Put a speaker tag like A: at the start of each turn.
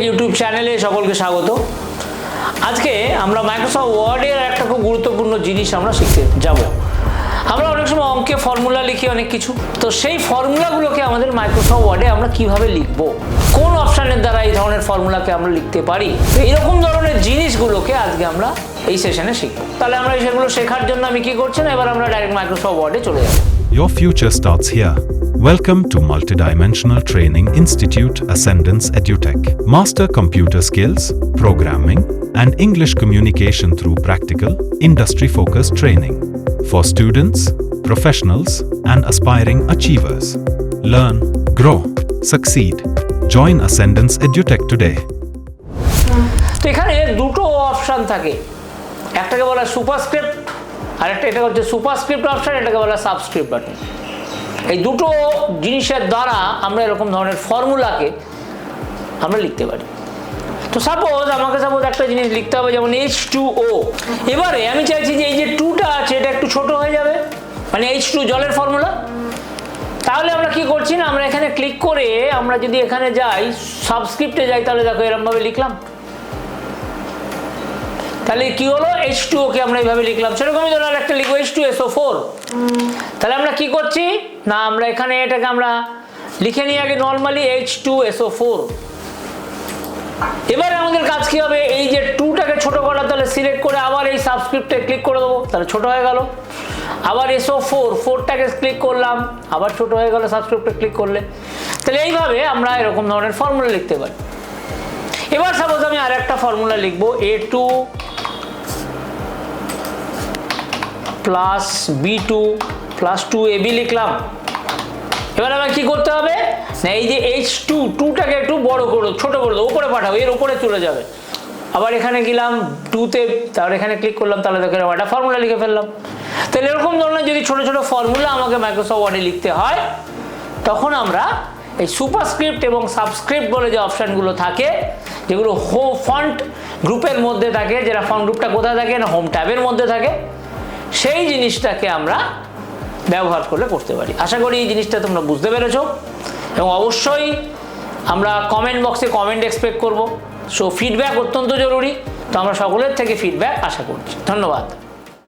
A: YouTube চ্যানেলে সকলকে স্বাগত। আজকে আমরা মাইক্রোসফট ওয়ার্ডের একটা খুব গুরুত্বপূর্ণ জিনিস আমরা শিখতে যাব। আমরা অনেক সময় অঙ্কে ফর্মুলা লিখি অনেক কিছু, তো সেই ফর্মুলাগুলোকে আমাদের মাইক্রোসফট ওয়ার্ডে আমরা কিভাবে লিখব, কোন অপশানের দ্বারা এই ধরনের ফর্মুলাকে আমরা লিখতে পারি, তো এইরকম ধরনের জিনিসগুলোকে আজকে আমরা এই সেশনে শিখব। তাহলে আমরা সেগুলো শেখার জন্য আমি কি করছি না, এবার আমরা ডাইরেক্ট মাইক্রোসফট ওয়ার্ডে চলে যাব।
B: Your future starts here. Welcome to Multidimensional Training Institute Ascendance EduTech. Master computer skills, programming, and English communication through practical, industry-focused training for students, professionals, and aspiring achievers. Learn, grow, succeed. Join Ascendance EduTech today.
A: তো এখানে দুটো option থাকে, একটাকে বলা superscript আর এটা হচ্ছে superscript option, এটাকে বলা সাবস্ক্রিপ্ট বাটন। এই দুটো জিনিসের দ্বারা আমরা এরকম ধরনের ফর্মুলাকে আমরা লিখতে পারি। তো আমাকে একটা জিনিস লিখতে হবে, যেমন H2O। এবারে আমি চাইছি যে এই যে 2টা আছে এটা একটু ছোট হয়ে যাবে, মানে H2 জলের ফর্মুলা। তাহলে আমরা কি করছি না, আমরা এখানে ক্লিক করে আমরা যদি এখানে যাই সাবস্ক্রিপ্টে যাই, তাহলে দেখো এরকমভাবে লিখলাম। তাহলে কি হলো, H2O কে আমরা এইভাবে লিখলাম। সেরকমই ধরো একটা লিখবো H2SO4। তাহলে আমরা কি করছি না, আমরা এখানে এটাকে আমরা লিখে নিই আগে নর্মালি H2SO4। এবারে আমাদের কাজ কি হবে, এই যে 2টাকে ছোট করা, তাহলে সিলেক্ট করে আবার এই সাবস্ক্রিপ্টে ক্লিক করে দেবো, তাহলে ছোট হয়ে গেল। আবার SO4টাকে ক্লিক করলাম, আবার ছোট হয়ে গেল সাবস্ক্রিপ্টে ক্লিক করলে। তাহলে এইভাবে আমরা এরকম ধরনের ফর্মুলা লিখতে পারি। এবার সাপোজ আমি আর একটা ফর্মুলা লিখবো, A2 plus B2 plus 2AB লিখলাম। এবার আমার কি করতে হবে না, এই যে H2টাকে একটু বড় করো, ছোট করে দেবো, উপরে পাঠাবো, এর উপরে চলে যাবে। আবার এখানে গেলাম 2তে, তারপর এখানে ক্লিক করলাম, তাহলে দেখো একটা ফর্মুলা লিখে ফেললাম। তাহলে এরকম ধরনের যদি ছোট ছোট ফর্মুলা আমাকে মাইক্রোসফট ওয়ার্ডে লিখতে হয়, তখন আমরা এই সুপারস্ক্রিপ্ট এবং সাবস্ক্রিপ্ট বলে যে অপশানগুলো থাকে, যেগুলো ফন্ট গ্রুপের মধ্যে থাকে, যেটা ফন্ট গ্রুপটা কোথায় থাকে না, হোম ট্যাবের মধ্যে থাকে, সেই জিনিসটাকে আমরা ব্যবহার করলে করতে পারি। আশা করি এই জিনিসটা তোমরা বুঝতে পেরেছো, এবং অবশ্যই আমরা কমেন্ট বক্সে কমেন্ট এক্সপেক্ট করব। সো ফিডব্যাক অত্যন্ত জরুরি, তো আমরা সকলের থেকে ফিডব্যাক আশা করছি। ধন্যবাদ।